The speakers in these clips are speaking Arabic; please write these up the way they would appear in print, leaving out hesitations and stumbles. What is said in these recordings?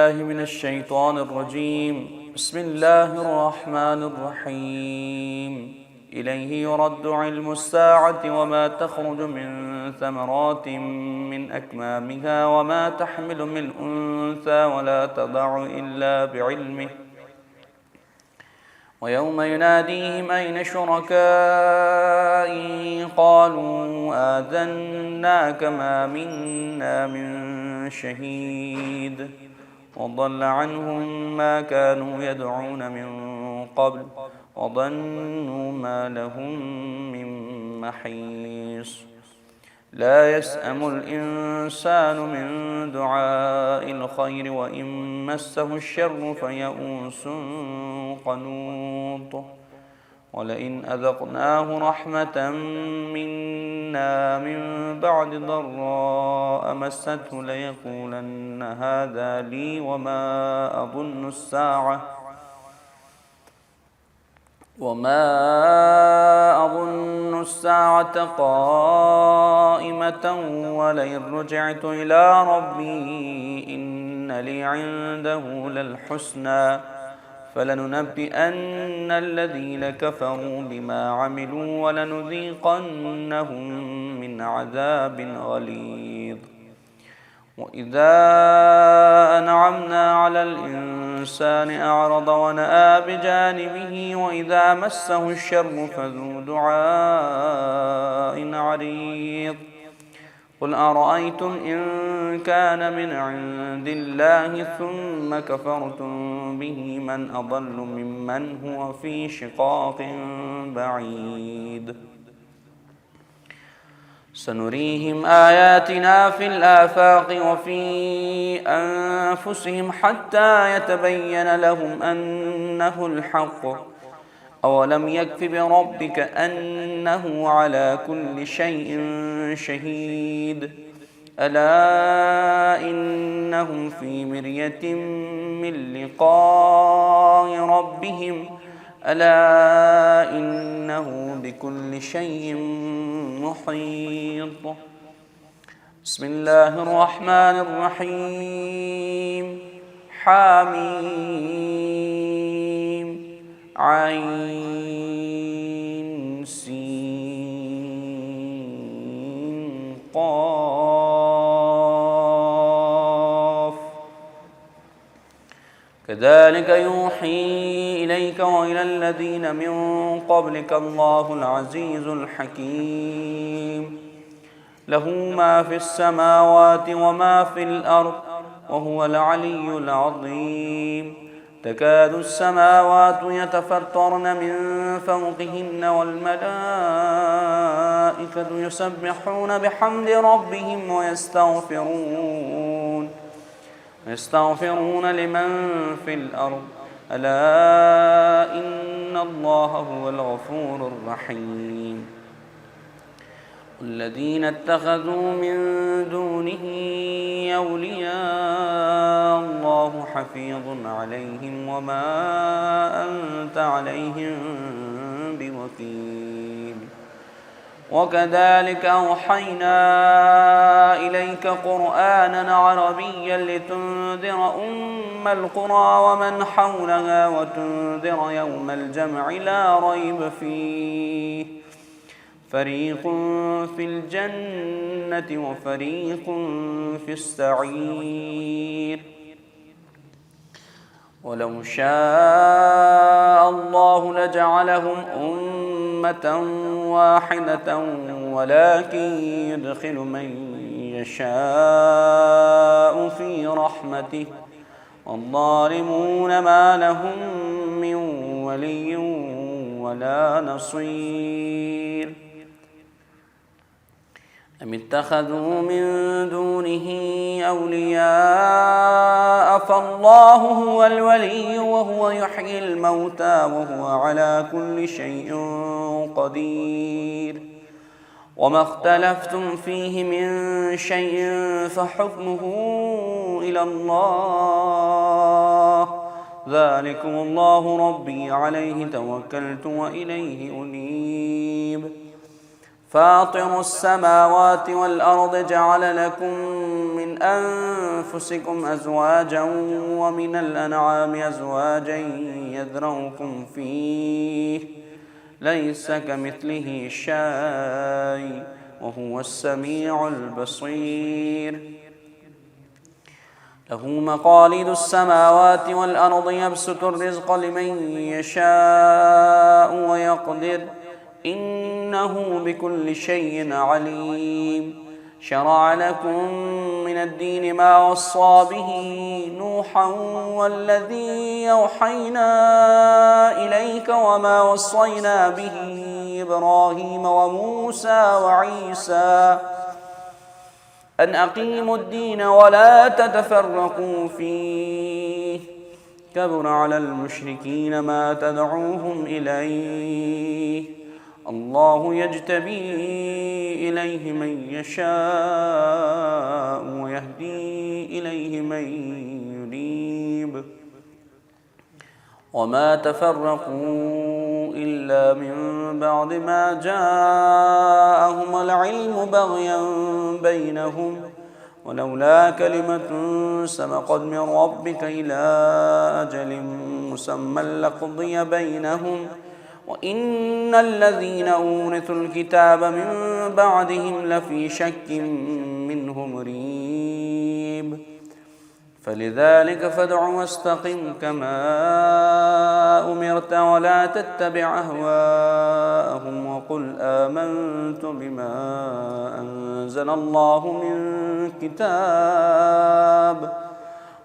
بالله من الشيطان الرجيم. بسم الله الرحمن الرحيم. إليه يرد علم الساعة وما تخرج من ثمرات من أكمامها وما تحمل من أنثى ولا تضع إلا بعلمه، ويوم يناديهم أين شركائي قالوا آذناك ما منا من شهيد وضل عنهم ما كانوا يدعون من قبل وظنوا ما لهم من محيص. لا يسأم الإنسان من دعاء الخير وإن مسه الشر فيئوس قنوط. ولئن أذقناه رحمة منا من بعد ضراء مسته ليقولن هذا لي وما أظن الساعة قائمة ولئن رجعت إلى ربي إن لي عنده للحسنى فلننبئن الذين كفروا بما عملوا ولنذيقنهم من عذاب غليظ. وإذا أنعمنا على الإنسان أعرض ونأى بجانبه وإذا مسه الشر فذو دعاء عريض. قل أرأيتم إن كان من عند الله ثم كفرتم به من أضل ممن هو في شقاق بعيد. سنريهم آياتنا في الآفاق وفي أنفسهم حتى يتبين لهم أنه الحق. أولم يكف بربك أنه على كل شيء شهيد. ألا إنهم في مرية من لقاء ربهم ألا إنه بكل شيء محيط. بسم الله الرحمن الرحيم. حميم عين سين قاف. كذلك يوحي إليك وإلى الذين من قبلك الله العزيز الحكيم. له ما في السماوات وما في الأرض وهو العلي العظيم. تكاد السماوات يتفطرن من فوقهن والملائكة يسبحون بحمد ربهم ويستغفرون لمن في الأرض ألا إن الله هو الغفور الرحيم. الذين اتخذوا من دونه أولياء الله حفيظ عليهم وما أنت عليهم بوكيل. وكذلك أوحينا إليك قرآنا عربيا لتنذر أم القرى ومن حولها وتنذر يوم الجمع لا ريب فيه فريق في الجنة وفريق في السعير. ولو شاء الله لجعلهم أمة واحدة ولكن يدخل من يشاء في رحمته والظالمون ما لهم من ولي ولا نصير. أم اتخذوا من دونه أولياء فالله هو الولي وهو يحيي الموتى وهو على كل شيء قدير. وما اختلفتم فيه من شيء فحكمه إلى الله ذلكم الله ربي عليه توكلت وإليه أنيب. فاطر السماوات والأرض جعل لكم من أنفسكم أزواجا ومن الأنعام أزواجا يذرؤكم فيه ليس كمثله شيء وهو السميع البصير. له مقاليد السماوات والأرض يبسط الرزق لمن يشاء ويقدر إنه بكل شيء عليم. شرع لكم من الدين ما وصى به نوحا والذي أوحينا إليك وما وصينا به إبراهيم وموسى وعيسى أن أقيموا الدين ولا تتفرقوا فيه كبر على المشركين ما تدعوهم إليه الله يجتبي إليه من يشاء ويهدي إليه من ينيب وما تفرقوا إلا من بعد ما جاءهم العلم بغيا بينهم ولولا كلمة سبقت من ربك إلى أجل مسمى لقضي بينهم وإن الذين أورثوا الكتاب من بعدهم لفي شك منه مريب. فلذلك فادع واستقم كما أمرت ولا تتبع أهواءهم وقل آمنت بما أنزل الله من كتاب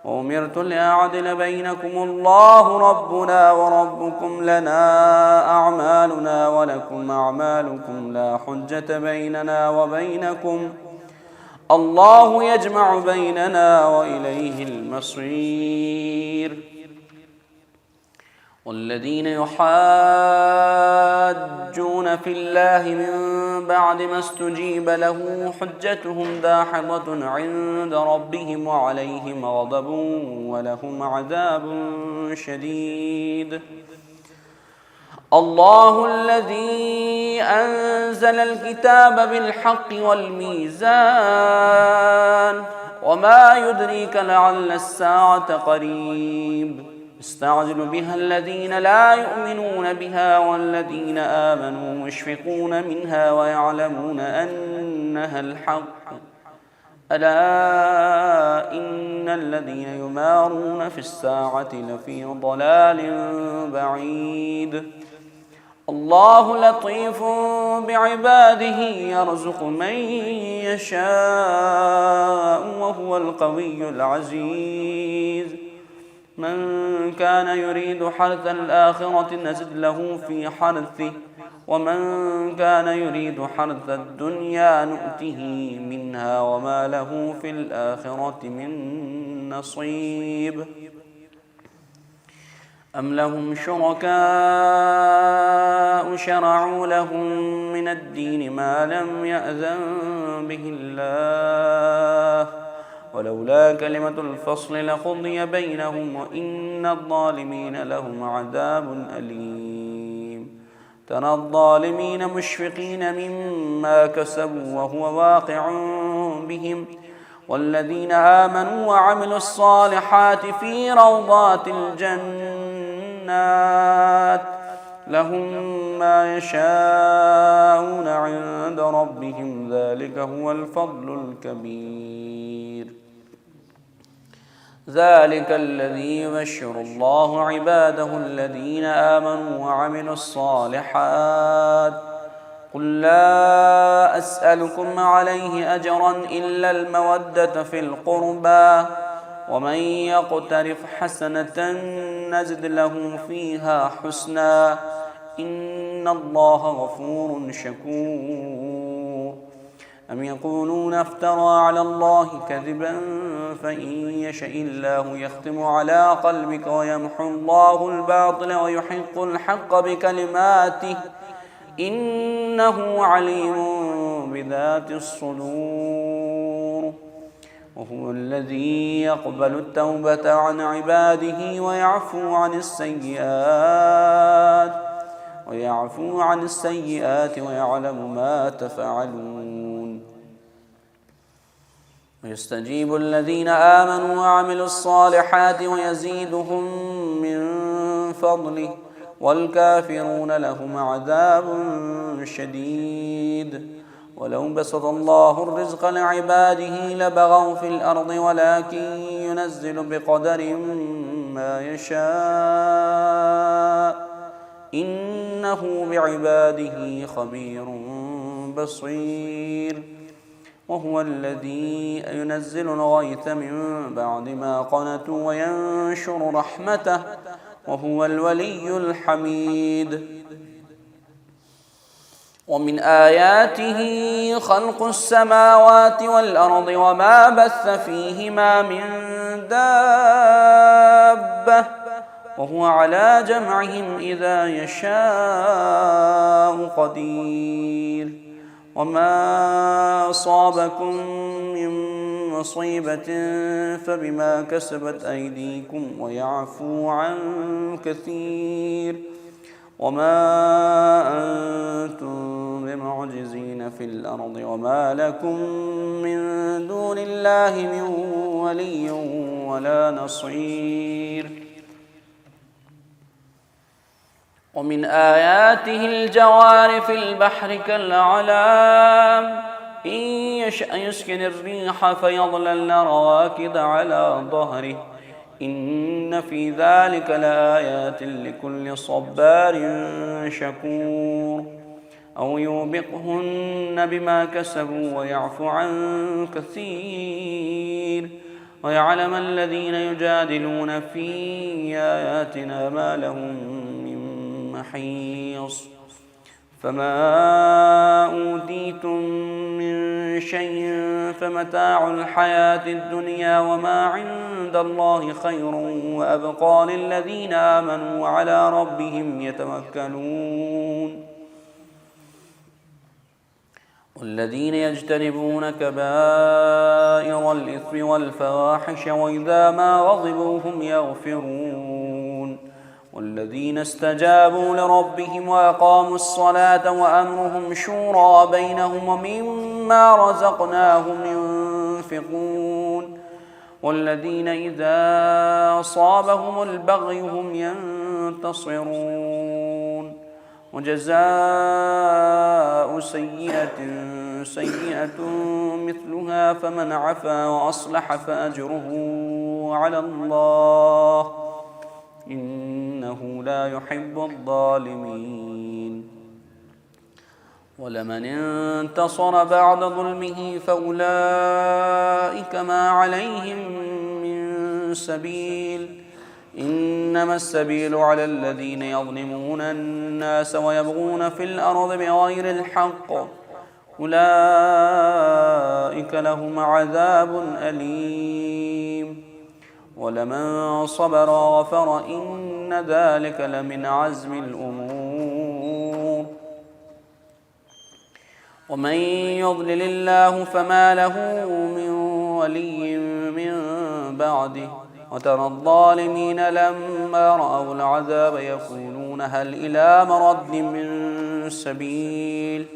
وأمرت لأعدل بينكم الله ربنا وربكم لنا أعمالنا ولكم أعمالكم لا حجة بيننا وبينكم الله يجمع بيننا وإليه المصير. والذين يحاجون في الله من بعد ما استجيب له حجتهم داحضة عند ربهم وعليهم غضب ولهم عذاب شديد. الله الذي أنزل الكتاب بالحق والميزان وما يدريك لعل الساعة قريب يستعجل بها الذين لا يؤمنون بها والذين آمنوا مشفقون منها ويعلمون أنها الحق ألا إن الذين يمارون في الساعة لفي ضلال بعيد. الله لطيف بعباده يرزق من يشاء وهو القوي العزيز. من كان يريد حرث الآخرة نزد له في حرثه ومن كان يريد حرث الدنيا نؤته منها وما له في الآخرة من نصيب. أم لهم شركاء شرعوا لهم من الدين ما لم يأذن به الله ولولا كلمة الفصل لقضي بينهم وإن الظالمين لهم عذاب أليم. ترى الظالمين مشفقين مما كسبوا وهو واقع بهم والذين آمنوا وعملوا الصالحات في روضات الجنات لهم ما يشاءون عند ربهم ذلك هو الفضل الكبير. ذلك الذي يبشر الله عباده الذين آمنوا وعملوا الصالحات قل لا أسألكم عليه أجرا إلا المودة في القربى ومن يقترف حسنة نزد له فيها حسنا إن الله غفور شكور. أم يقولون افترى على الله كذبا فإن يشاء الله يختم على قلبك ويمحو الله الباطل ويحق الحق بكلماته إنه عليم بذات الصدور. وهو الذي يقبل التوبة عن عباده ويعفو عن السيئات ويعفو عن السيئات ويعلم ما تفعلون ويستجيب الذين آمنوا وعملوا الصالحات ويزيدهم من فضله والكافرون لهم عذاب شديد ولو بسط الله الرزق لعباده لبغوا في الأرض ولكن ينزل بقدر ما يشاء إنه بعباده خبير بصير وهو الذي ينزل الغيث من بعد ما قنطوا وينشر رحمته وهو الولي الحميد ومن آياته خلق السماوات والأرض وما بث فيهما من دابة وهو على جمعهم إذا يشاء قدير وما أصابكم من مصيبة فبما كسبت أيديكم ويعفو عن كثير وما أنتم بمعجزين في الأرض وما لكم من دون الله من ولي ولا نصير ومن آياته الجوار في البحر كالأعلام إن يشأ يسكن الريح فيظللن رواكد على ظهره إن في ذلك لآيات لكل صبار شكور أو يوبقهن بما كسبوا ويعفو عن كثير ويعلم الذين يجادلون في آياتنا ما لهم من محيص فما أوتيتم من شيء فمتاع الحياة الدنيا وما عند الله خير وأبقى للذين آمنوا وعلى ربهم يتوكلون والذين يجتنبون كبائر الإثم والفواحش وإذا ما غضبوا هم يغفرون والذين استجابوا لربهم وأقاموا الصلاة وأمرهم شورى بينهم ومما رزقناهم ينفقون والذين إذا أصابهم البغي هم ينتصرون وجزاء سيئة سيئة مثلها فمن عفا وأصلح فأجره على الله إنه لا يحب الظالمين ولمن انتصر بعد ظلمه فأولئك ما عليهم من سبيل إنما السبيل على الذين يظلمون الناس ويبغون في الأرض بغير الحق أولئك لهم عذاب أليم ولمن صبر وغفر إن ذلك لمن عزم الأمور ومن يضلل الله فما له من ولي من بعده وترى الظالمين لما رأوا العذاب يقولون هل إلى مرد من سبيل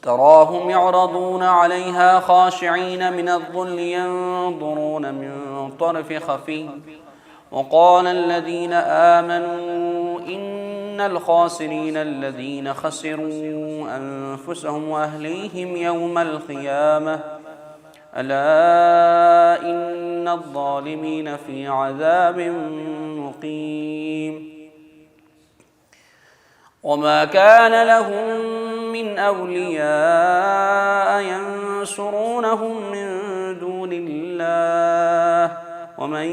تراهم يعرضون عليها خاشعين من الذل ينظرون من طرف خفي وقال الذين آمنوا إن الخاسرين الذين خسروا أنفسهم وأهليهم يوم القيامة ألا إن الظالمين في عذاب مقيم وما كان لهم من أولياء ينصرونهم من دون الله ومن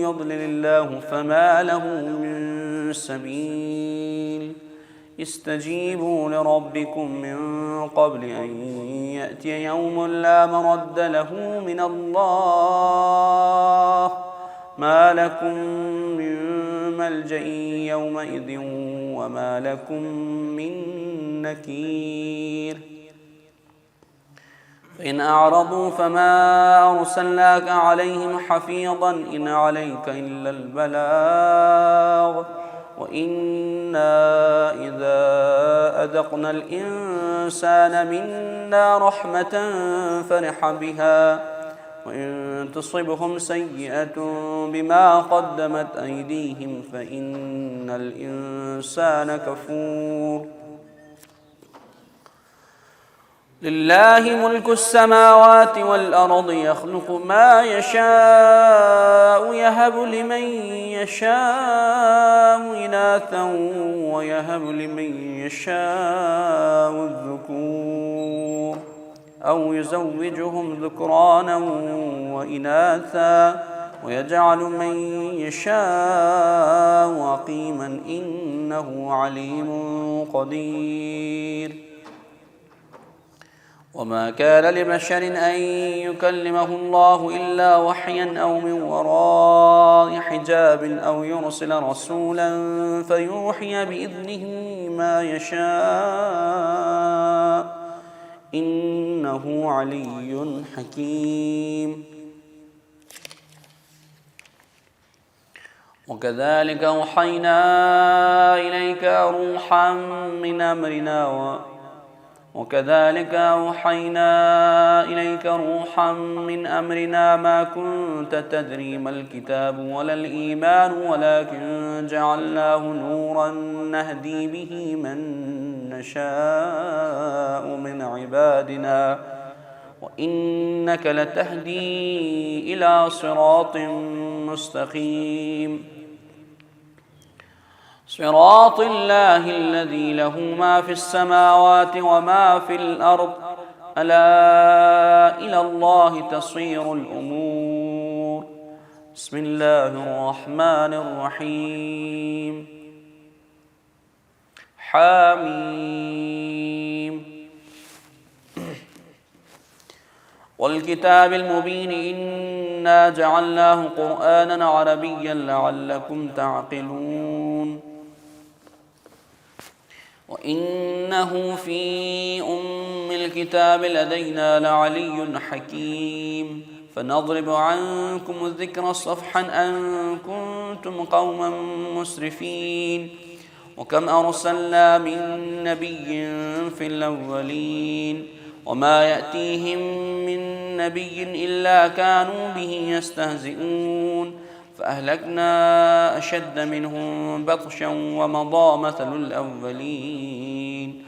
يضلل الله فما له من سبيل استجيبوا لربكم من قبل أن يأتي يوم لا مرد له من الله ما لكم من ملجأ يومئذ وما لكم من نكير فإن أعرضوا فما أرسلناك عليهم حفيظا إن عليك إلا البلاغ وإنا إذا أذقنا الإنسان منا رحمة فرح بها وإن تصبهم سيئة بما قدمت أيديهم فإن الإنسان كفور. لله ملك السماوات والأرض يخلق ما يشاء يهب لمن يشاء إناثا ويهب لمن يشاء الذكور أو يزوجهم ذكرانا وإناثا ويجعل من يشاء عقيما إنه عليم قدير. وما كان لبشر أن يكلمه الله إلا وحيا أو من وراء حجاب أو يرسل رسولا فيوحي بإذنه ما يشاء إنه علي حكيم. وكذلك أوحينا إليك روحا من أمرنا ما كنت تدري ما الكتاب ولا الإيمان ولكن جعلناه نورا نهدي به من نشاء من عبادنا وإنك لتهدي إلى صراط مستقيم صراط الله الذي له ما في السماوات وما في الأرض ألا إلى الله تصير الأمور. بسم الله الرحمن الرحيم. حميم. والكتاب المبين إنا جعلناه قرآنا عربيا لعلكم تعقلون. وإنه في أم الكتاب لدينا لعلي حكيم. فنضرب عنكم الذكر صفحا أن كنتم قوما مسرفين. وكم أرسلنا من نبي في الأولين وما يأتيهم من نبي إلا كانوا به يستهزئون فأهلكنا أشد منهم بطشا ومضى مثل الأولين.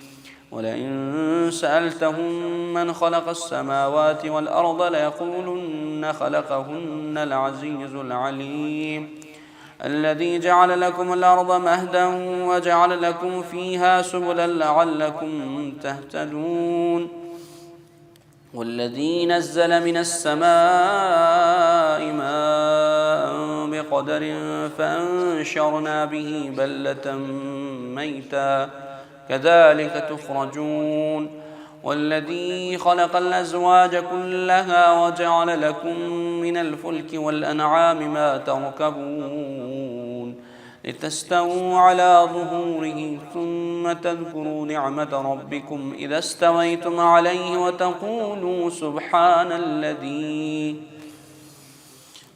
ولئن سألتهم من خلق السماوات والأرض ليقولن خلقهن العزيز العليم الذي جعل لكم الأرض مهدا وجعل لكم فيها سبلا لعلكم تهتدون. والذي نزل من السماء ماء بقدر فأنشرنا به بلة ميتا كذلك تخرجون. والذي خلق الأزواج كلها وجعل لكم من الفلك والأنعام ما تركبون لتستووا على ظهوره ثم تذكروا نعمة ربكم إذا استويتم عليه وتقولوا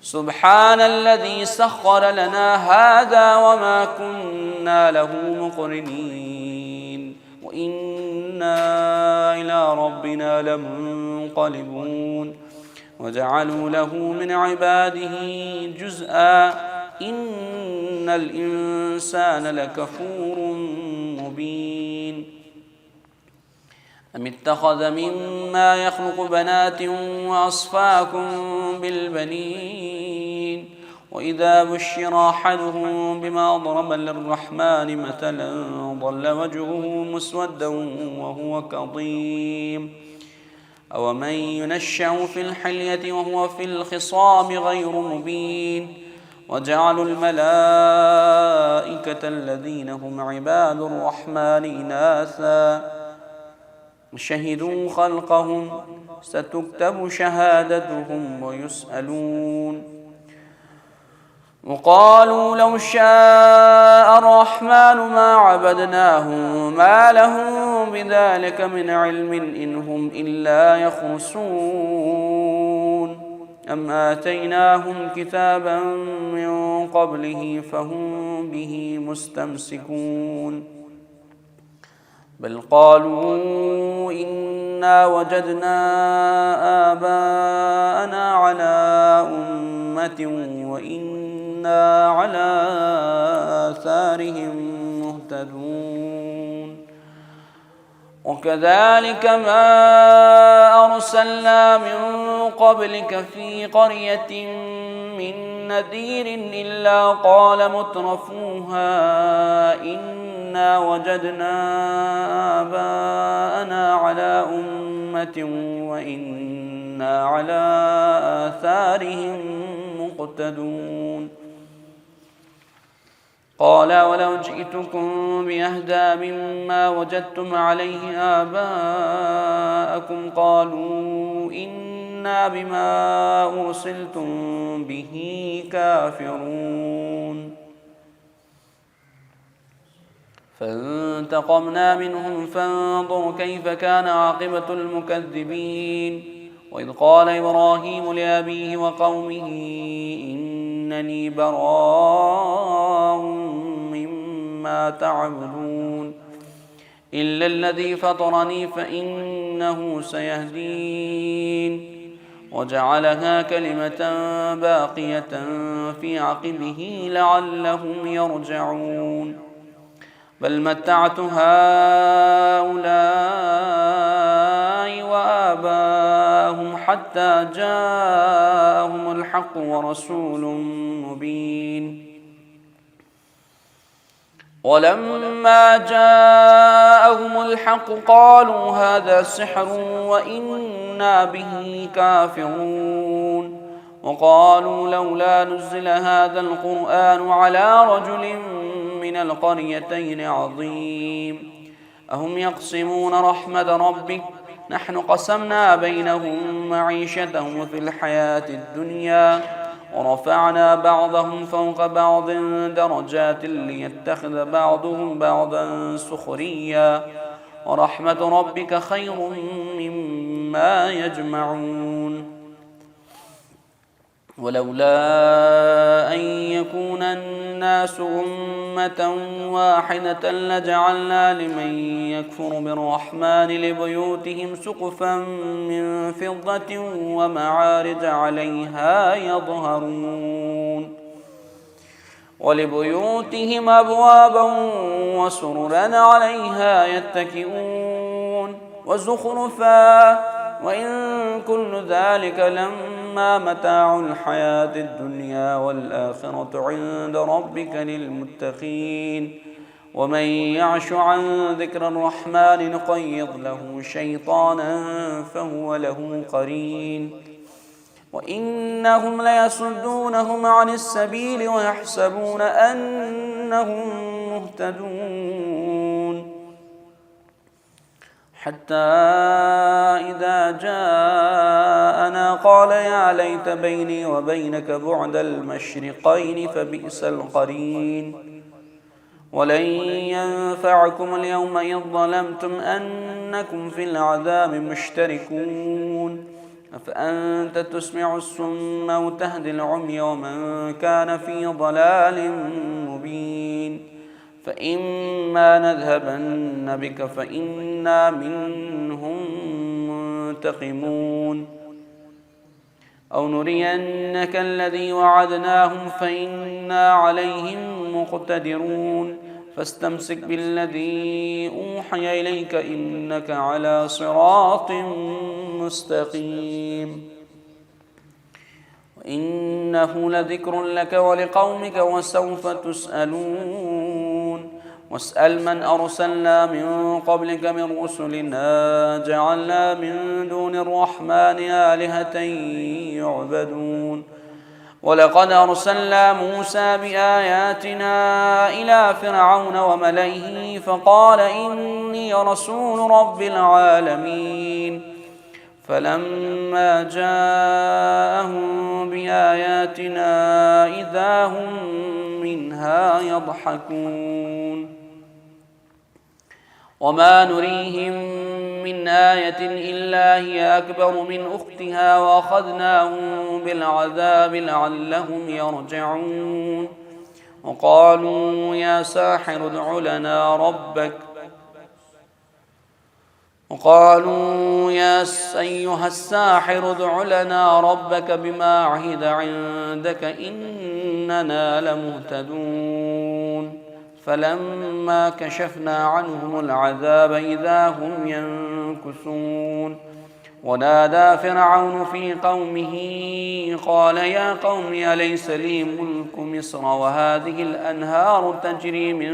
سبحان الذي سخر لنا هذا وما كنا له مقرنين وإنا إلى ربنا لمنقلبون. وجعلوا له من عباده جزءا إن الإنسان لكفور مبين. أم اتخذ مما يخلق بنات وأصفاكم بالبنين وإذا بشر أحدهم بما ضرب للرحمن مثلا ظل وجهه مسودا وهو كظيم. أومن ينشأ في الحلية وهو في الخصام غير مبين. وجعلوا الملائكة الذين هم عباد الرحمن إناثا شهدوا خلقهم ستكتب شهادتهم ويسألون. وقالوا لو شاء الرحمن ما عبدناهم ما لهم بذلك من علم إن هم إلا يخرصون. أم آتيناهم كتابا من قبله فهم به مستمسكون بل قالوا إنا وجدنا آباءنا على أمة وإنا على آثارهم مهتدون وكذلك ما أرسلنا من قبلك في قرية من نذير إلا قال مترفوها إنا وجدنا آباءنا على أمة وإنا على آثارهم مقتدون قال ولو جئتكم بأهدى مما وجدتم عليه آباءكم قالوا إنا بما أرسلتم به كافرون فانتقمنا منهم فانظر كيف كان عاقبة المكذبين وإذ قال إبراهيم لأبيه وقومه إنني براء مما تعبدون إلا الذي فطرني فإنه سيهدين وجعلها كلمة باقية في عقبه لعلهم يرجعون بل متعت هؤلاء وآباءهم حتى جاءهم الحق ورسول مبين ولما جاءهم الحق قالوا هذا سحر وإنا به كافرون وقالوا لولا نزل هذا القرآن على رجل من القريتين عظيم أهم يقسمون رحمة ربك نحن قسمنا بينهم معيشتهم في الحياة الدنيا ورفعنا بعضهم فوق بعض درجات ليتخذ بعضهم بعضا سخريا ورحمة ربك خير مما يجمعون ولولا أن يكون الناس أمة واحدة لجعلنا لمن يكفر بالرحمن لبيوتهم سقفا من فضة ومعارج عليها يظهرون ولبيوتهم أبوابا وسررا عليها يتكئون وزخرفا وإن كل ذلك لما متاع الحياة الدنيا والآخرة عند ربك للمتقين ومن يعش عن ذكر الرحمن نقيض له شيطانا فهو له قرين وإنهم ليصدونهم عن السبيل ويحسبون أنهم مهتدون حتى إذا جاءنا قال يا ليت بيني وبينك بعد المشرقين فبئس القرين ولن ينفعكم اليوم إذ ظلمتم أنكم في العذاب مشتركون أفأنت تسمع الصم وتهدي العمي ومن كان في ضلال مبين فإما نذهبن بك فإنا منهم منتقمون أو نرينك الذي وعدناهم فإنا عليهم مقتدرون فاستمسك بالذي أوحي إليك إنك على صراط مستقيم وإنه لذكر لك ولقومك وسوف تسألون واسأل من أرسلنا من قبلك من رسلنا جعلنا من دون الرحمن آلهة يعبدون ولقد أرسلنا موسى بآياتنا إلى فرعون وملئه فقال إني رسول رب العالمين فلما جاءهم بآياتنا إذا هم منها يضحكون وما نريهم من آية إلا هي أكبر من أختها وأخذناهم بالعذاب لعلهم يرجعون وقالوا يا ساحر ادع لنا ربك وقالوا يا أيها الساحر ادع لنا ربك بما عهد عندك إننا لمهتدون فلما كشفنا عنهم العذاب إذا هم ينكثون ونادى فرعون في قومه قال يا قوم أليس لي ملك مصر وهذه الأنهار تجري من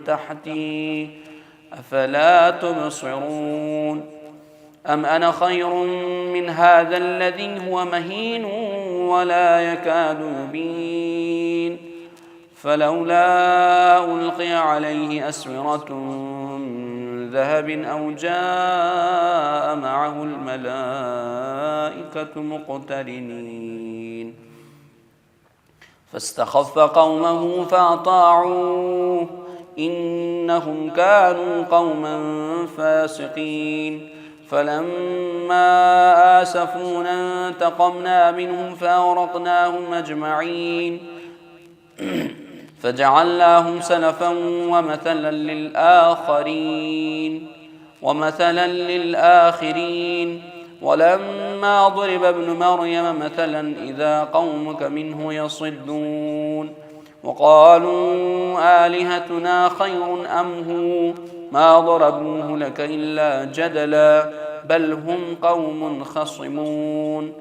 تحتي أفلا تبصرون أم أنا خير من هذا الذي هو مهين ولا يكاد يبين فلولا ألقي عليه أسورة من ذهب أو جاء معه الملائكة مقترنين فاستخف قومه فأطاعوه إنهم كانوا قوما فاسقين فلما آسفونا انتقمنا منهم فأغرقناهم أجمعين فجعلناهم سلفا ومثلا للآخرين ولما ضرب ابن مريم مثلا إذا قومك منه يصدون وقالوا آلهتنا خير أم هو ما ضربوه لك إلا جدلا بل هم قوم خصمون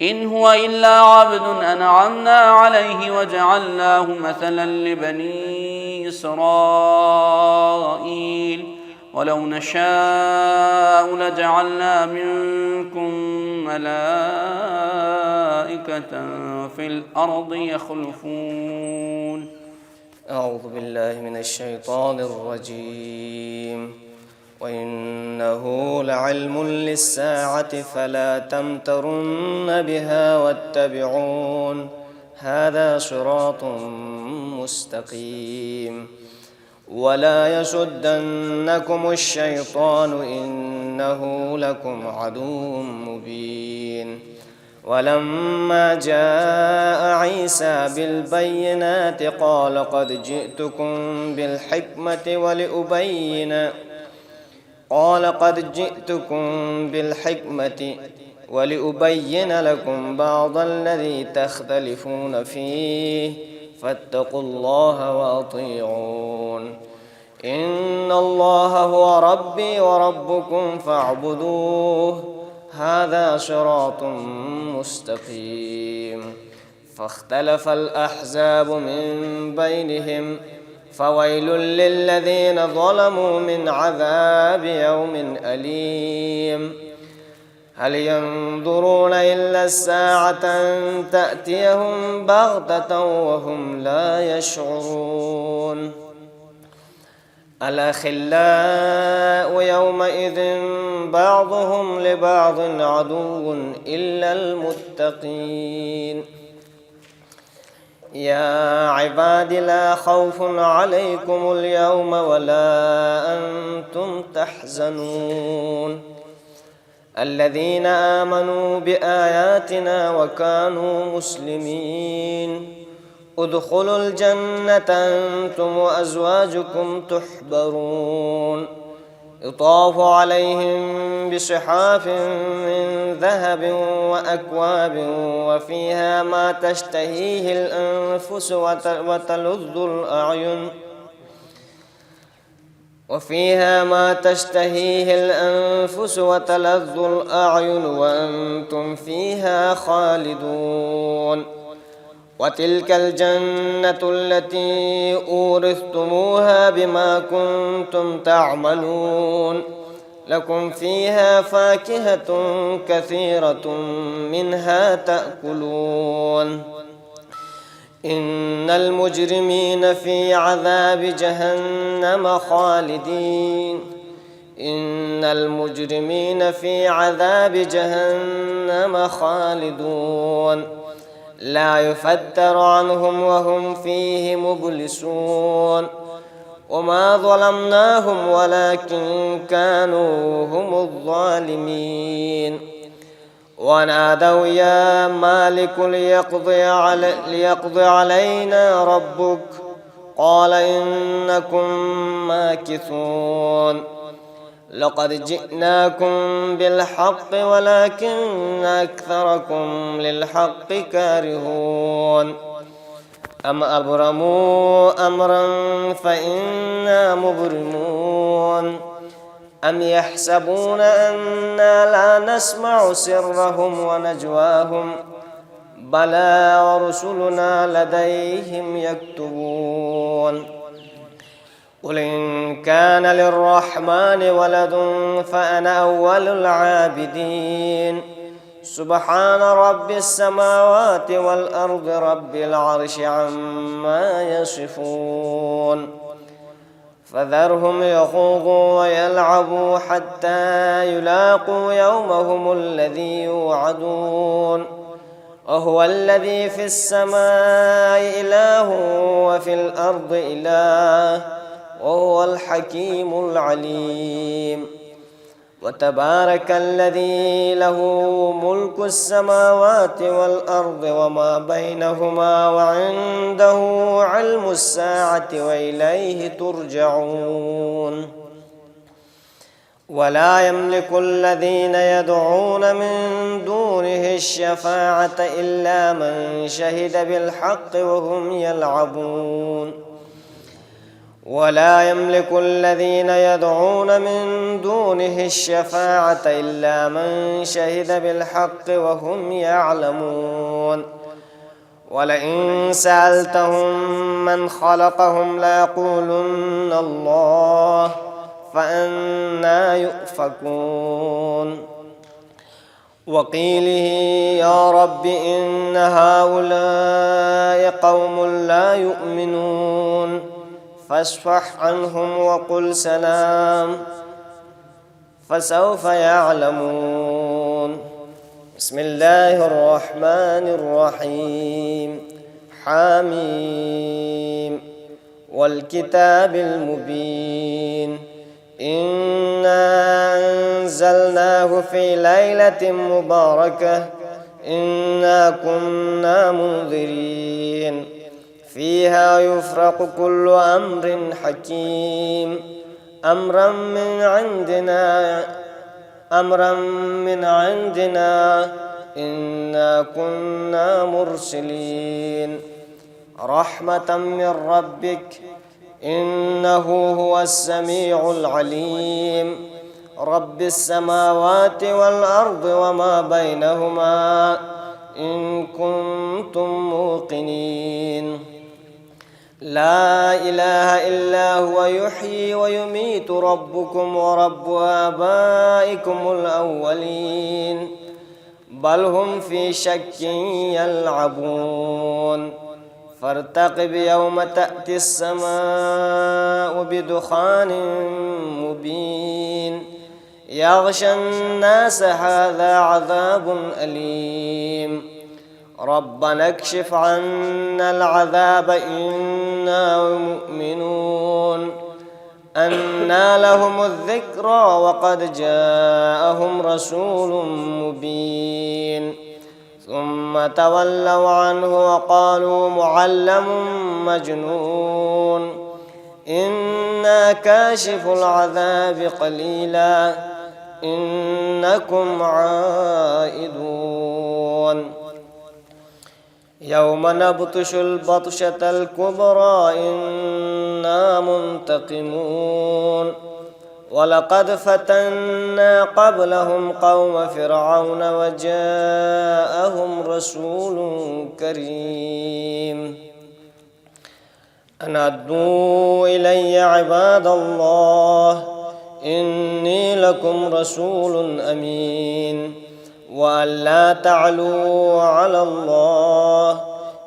إن هو إلا عبد أنعمنا عليه وجعلناه مثلا لبني إسرائيل ولو نشاء لجعلنا منكم ملائكة في الأرض يخلفون. أعوذ بالله من الشيطان الرجيم. وإنه لعلم للساعة فلا تمترن بها واتبعون هذا صراط مستقيم ولا يصدنكم الشيطان إنه لكم عدو مبين. ولما جاء عيسى بالبينات قال قد جئتكم بالحكمة ولأبين لكم بعض الذي تختلفون فيه فاتقوا الله وأطيعون. إن الله هو ربي وربكم فاعبدوه هذا صراط مستقيم. فاختلف الأحزاب من بينهم فويل للذين ظلموا من عذاب يوم أليم. هل ينظرون إلا الساعة أن تأتيهم بغتة وهم لا يشعرون. الأخلاء يومئذ بعضهم لبعض عدو إلا المتقين. يا عباد لا خوف عليكم اليوم ولا أنتم تحزنون الذين آمنوا بآياتنا وكانوا مسلمين ادخلوا الجنة أنتم وأزواجكم تحبرون يطاف عليهم بصحاف من ذهب وأكواب وفيها ما تشتهيه الأنفس وتلذ الأعين وأنتم فيها خالدون. وتلك الجنة التي أورثتموها بما كنتم تعملون لكم فيها فاكهة كثيرة منها تأكلون. إن المجرمين في عذاب جهنم خالدون لا يفتر عنهم وهم فيه مبلسون. وما ظلمناهم ولكن كانوا هم الظالمين. ونادوا يا مالك ليقضي علينا ربك قال إنكم ماكثون. لقد جئناكم بالحق ولكن أكثركم للحق كارهون. أم أبرموا أمرا فإنا مبرمون. أم يحسبون أنا لا نسمع سرهم ونجواهم بلى ورسلنا لديهم يكتبون. قل إن كان للرحمن ولد فأنا أول العابدين. سبحان رب السماوات والأرض رب العرش عما يصفون. فذرهم يخوضوا ويلعبوا حتى يلاقوا يومهم الذي يوعدون. وهو الذي في السماء إله وفي الأرض إله وهو الحكيم العليم. وتبارك الذي له ملك السماوات والأرض وما بينهما وعنده علم الساعة وإليه ترجعون. ولا يملك الذين يدعون من دونه الشفاعة إلا من شهد بالحق وهم يلعبون. ولا يملك الذين يدعون من دونه الشفاعة إلا من شهد بالحق وهم يعلمون. ولئن سألتهم من خلقهم ليقولن الله فأنى يؤفكون. وقيله يا رب إن هؤلاء قوم لا يؤمنون فاصفح عنهم وقل سلام فسوف يعلمون. بسم الله الرحمن الرحيم. حميم والكتاب المبين. إنا أنزلناه في ليلة مباركة إنا كنا منذرين فيها يفرق كل أمر حكيم أمرا من عندنا إنا كنا مرسلين رحمة من ربك إنه هو السميع العليم رب السماوات والأرض وما بينهما إن كنتم موقنين. لا إله إلا هو يحيي ويميت ربكم ورب آبائكم الأولين بل هم في شك يلعبون. فارتقب يوم تأتي السماء بدخان مبين يغشى الناس هذا عذاب أليم. ربنا اكشف عنا العذاب إنا مؤمنون. أنى لهم الذكرى وقد جاءهم رسول مبين ثم تولوا عنه وقالوا معلم مجنون إنا كاشف العذاب قليلا إنكم عائدون. يوم نبطش البطشة الكبرى إنا منتقمون. ولقد فتنا قبلهم قوم فرعون وجاءهم رسول كريم أن أدوا إلي عباد الله إني لكم رسول أمين وأن لا تعلوا على الله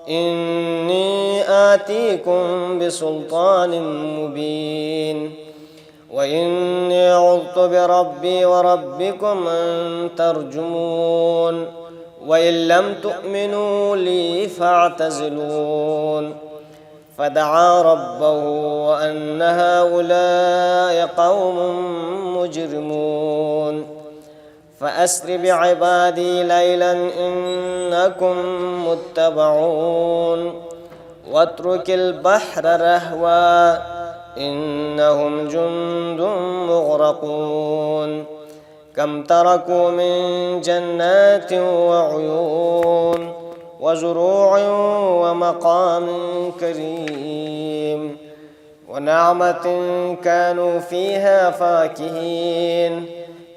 إني آتيكم بسلطان مبين وإني عذت بربي وربكم أن ترجمون وإن لم تؤمنوا لي فاعتزلون. فدعا ربه أن هؤلاء قوم مجرمون فأسر بعبادي ليلا إنكم متبعون واترك البحر رهوا إنهم جند مغرقون كم تركوا من جنات وعيون وزروع ومقام كريم ونعمة كانوا فيها فاكهين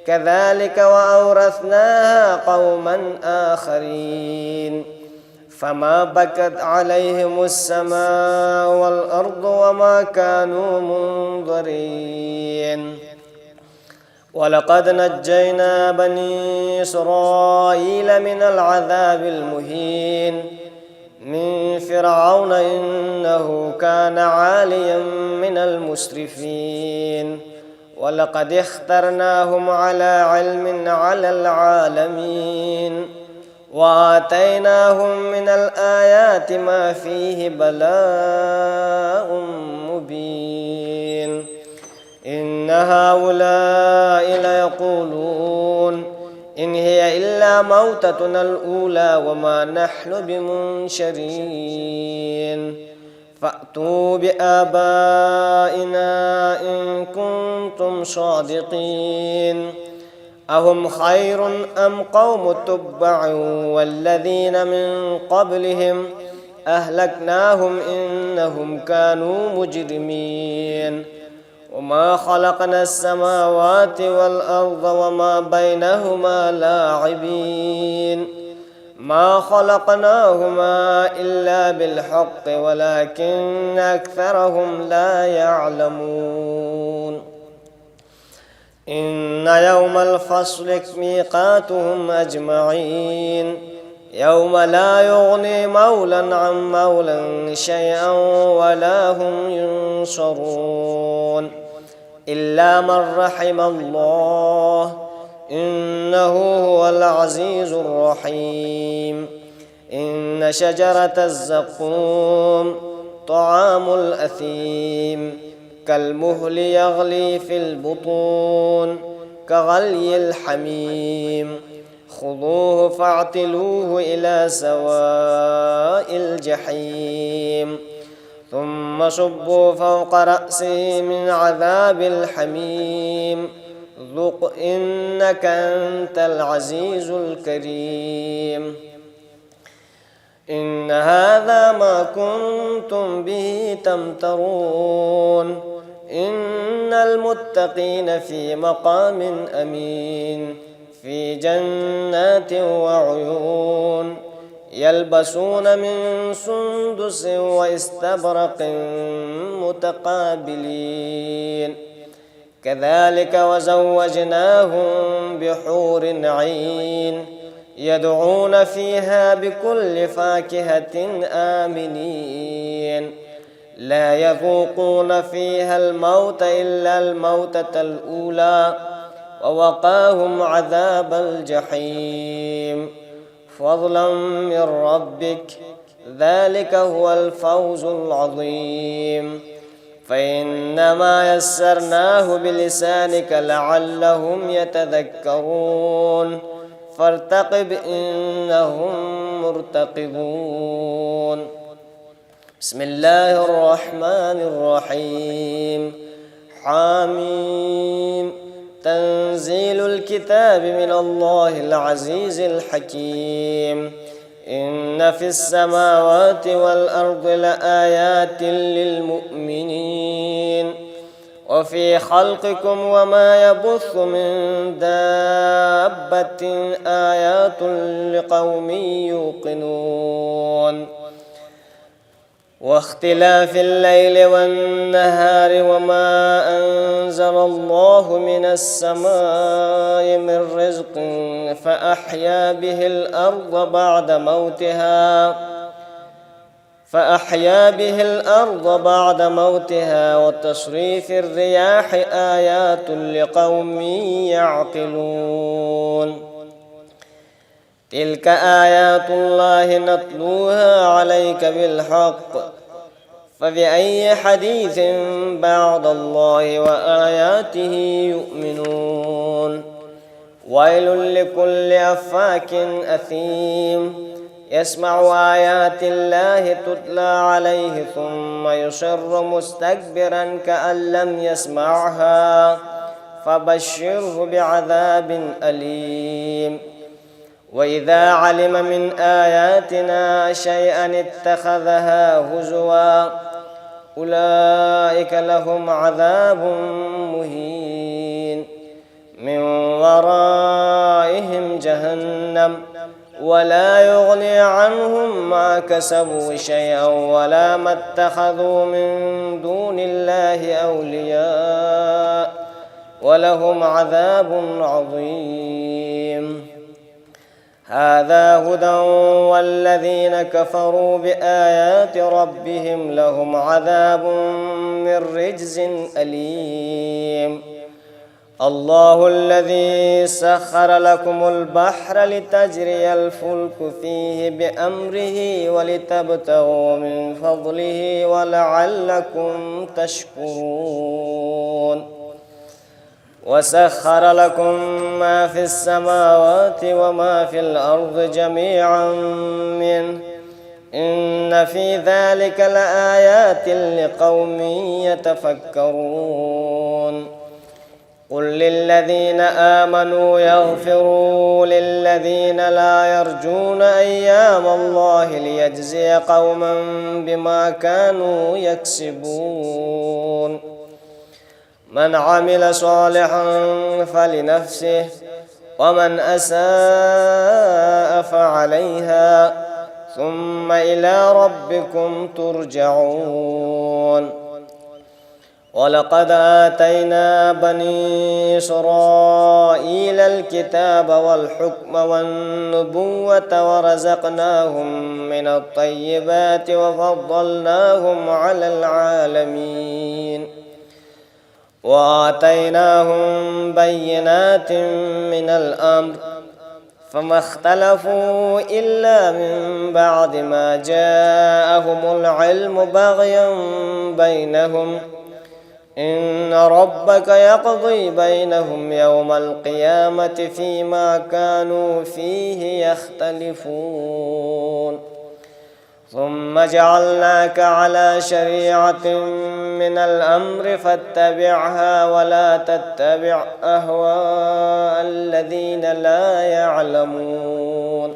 كذلك وأورثناها قوما آخرين فما بكت عليهم السماء والأرض وما كانوا منظرين ولقد نجينا بني إسرائيل من العذاب المهين من فرعون إنه كان عاليا من المسرفين ولقد اخترناهم على علم على العالمين وآتيناهم من الآيات ما فيه بلاء مبين إن هؤلاء ليقولون إن هي إلا موتتنا الأولى وما نحن بمنشرين فأتوا بآبائنا إن كنتم صادقين أهم خير أم قوم تبع والذين من قبلهم أهلكناهم إنهم كانوا مجرمين وما خلقنا السماوات والأرض وما بينهما لاعبين ما خلقناهما إلا بالحق ولكن أكثرهم لا يعلمون إن يوم الفصل ميقاتهم أجمعين يوم لا يغني مولى عن مولى شيئا ولا هم ينصرون إلا من رحم الله إنه هو العزيز الرحيم إن شجرة الزقوم طعام الأثيم كالمهل يغلي في البطون كغلي الحميم خذوه فاعتلوه إلى سواء الجحيم ثم صبوا فوق رأسه من عذاب الحميم ذق إنك أنت العزيز الكريم إن هذا ما كنتم به تمترون إن المتقين في مقام أمين في جنات وعيون يلبسون من سندس واستبرق متقابلين كذلك وزوجناهم بحور عين يدعون فيها بكل فاكهة آمنين لا يذوقون فيها الموت إلا الموتة الأولى ووقاهم عذاب الجحيم فضلا من ربك ذلك هو الفوز العظيم فإنما يسرناه بلسانك لعلهم يتذكرون فارتقب إنهم مرتقبون بسم الله الرحمن الرحيم حاميم تنزيل الكتاب من الله العزيز الحكيم إن في السماوات والأرض لآيات للمؤمنين وفي خلقكم وما يبث من دابة آيات لقوم يوقنون واختلاف الليل والنهار وما أنزل الله من السماء من رزق فأحيا به الأرض بعد موتها وتصريف الرياح آيات لقوم يعقلون تلك آيات الله نتلوها عليك بالحق فبأي حديث بعد الله وآياته يؤمنون. ويل لكل أفاك أثيم يسمع آيات الله تتلى عليه ثم يصر مستكبرا كأن لم يسمعها فبشره بعذاب أليم. وإذا علم من آياتنا شيئا اتخذها هزوا أولئك لهم عذاب مهين من ورائهم جهنم ولا يغني عنهم ما كسبوا شيئا ولا ما اتخذوا من دون الله أولياء ولهم عذاب عظيم. هذا هدى والذين كفروا بآيات ربهم لهم عذاب من رجز أليم. الله الذي سخر لكم البحر لتجري الفلك فيه بأمره ولتبتغوا من فضله ولعلكم تشكرون. وسخر لكم ما في السماوات وما في الأرض جميعا منه إن في ذلك لآيات لقوم يتفكرون. قل للذين آمنوا يغفروا للذين لا يرجون أيام الله ليجزي قوما بما كانوا يكسبون. من عمل صالحا فلنفسه ومن أساء فعليها ثم إلى ربكم ترجعون. ولقد آتينا بني إسرائيل الكتاب والحكم والنبوة ورزقناهم من الطيبات وفضلناهم على العالمين وآتيناهم بينات من الأمر فما اختلفوا إلا من بعد ما جاءهم العلم بغيا بينهم إن ربك يقضي بينهم يوم القيامة فيما كانوا فيه يختلفون. ثم جعلناك على شريعة من الأمر فاتبعها ولا تتبع أهواء الذين لا يعلمون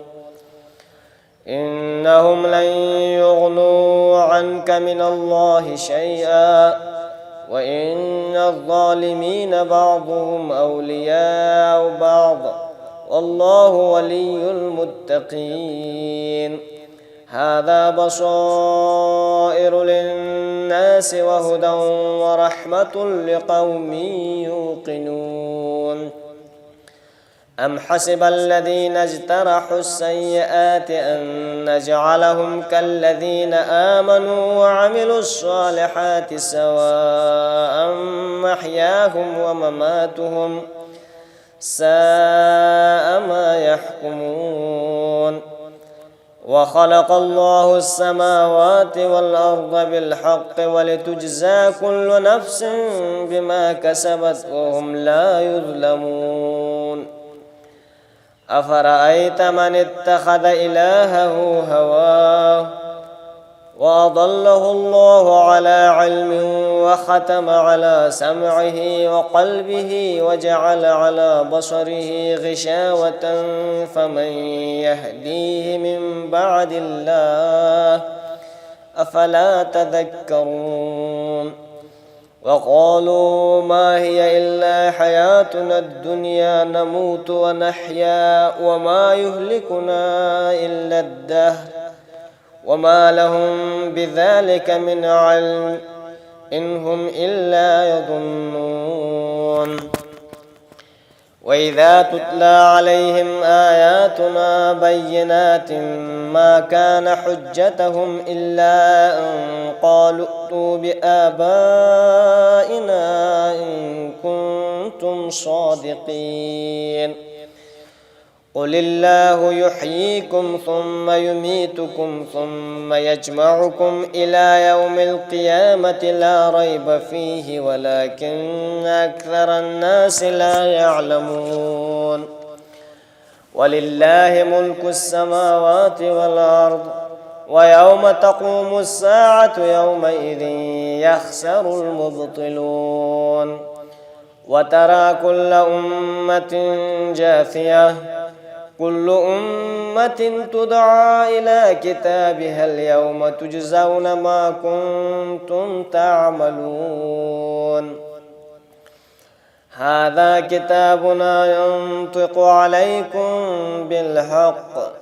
إنهم لن يغنوا عنك من الله شيئا وإن الظالمين بعضهم أولياء بعض والله ولي المتقين. هذا بصائر للناس وهدى ورحمة لقوم يوقنون. أم حسب الذين اجترحوا السيئات أن نجعلهم كالذين آمنوا وعملوا الصالحات سواء محياهم ومماتهم ساء ما يحكمون. وخلق الله السماوات والأرض بالحق ولتجزى كل نفس بما كسبت وهم لا يظلمون. أفرأيت من اتخذ إلهه هواه وأضله الله على علم وختم على سمعه وقلبه وجعل على بصره غشاوة فمن يهديه من بعد الله أفلا تذكرون. وقالوا ما هي إلا حياتنا الدنيا نموت ونحيا وما يهلكنا إلا الدهر وما لهم بذلك من علم إن هم إلا يظنون. وإذا تتلى عليهم آياتنا بينات ما كان حجتهم إلا أن قالوا ائتوا بآبائنا إن كنتم صادقين. قل الله يحييكم ثم يميتكم ثم يجمعكم إلى يوم القيامة لا ريب فيه ولكن أكثر الناس لا يعلمون. ولله ملك السماوات والأرض ويوم تقوم الساعة يومئذ يخسر المبطلون. وترى كل أمة جاثية كل أمة تدعى إلى كتابها اليوم تجزون ما كنتم تعملون. هذا كتابنا ينطق عليكم بالحق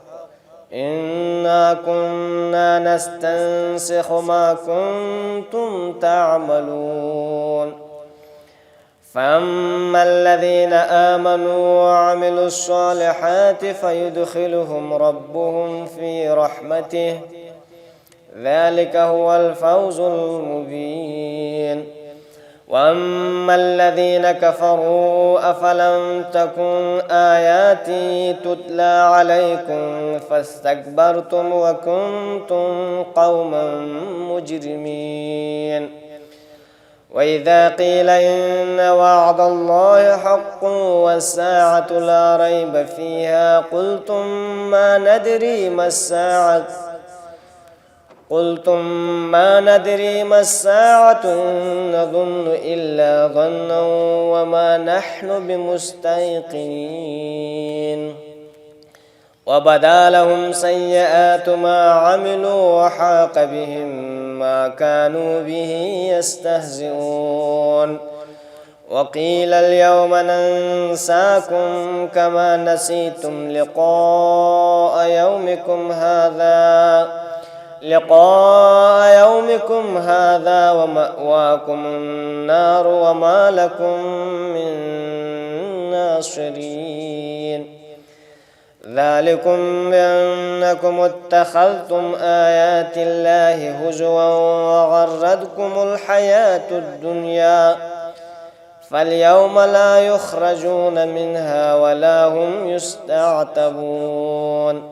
إنا كنا نستنسخ ما كنتم تعملون. فأما الذين آمنوا وعملوا الصالحات فيدخلهم ربهم في رحمته ذلك هو الفوز المبين. وأما الذين كفروا أفلم تكن آياتي تتلى عليكم فاستكبرتم وكنتم قوما مجرمين. وإذا قيل إن وعد الله حق والساعة لا ريب فيها قلتم ما ندري ما الساعة إن نظن إلا ظنا وما نحن بمستيقنين. وبدا لهم سيئات ما عملوا وحاق بهم ما كانوا به يستهزئون. وقيل اليوم ننساكم كما نسيتم لقاء يومكم هذا ومأواكم النار وما لكم من ناصرين. ذلكم بأنكم اتخذتم آيات الله هزوا وغرتكم الحياة الدنيا فاليوم لا يخرجون منها ولا هم يستعتبون.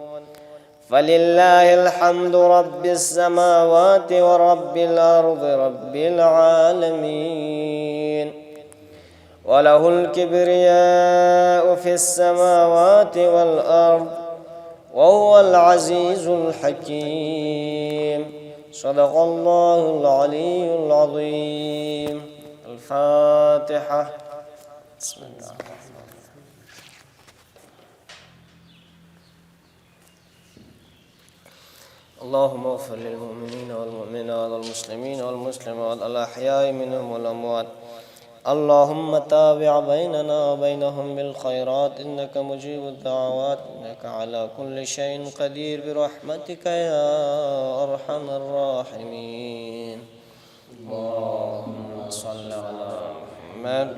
فلله الحمد رب السماوات ورب الأرض رب العالمين. وله الكبرياء في السماوات والأرض وهو العزيز الحكيم. صدق الله العلي العظيم. الفاتحة. بسم الله. اللهم اغفر للمؤمنين والمؤمنات والمسلمين والمسلمات الأحياء منهم والأموات. اللهم تابع بيننا وبينهم بالخيرات إنك مجيب الدعوات إنك على كل شيء قدير برحمتك يا أرحم الراحمين. اللهم صل على محمد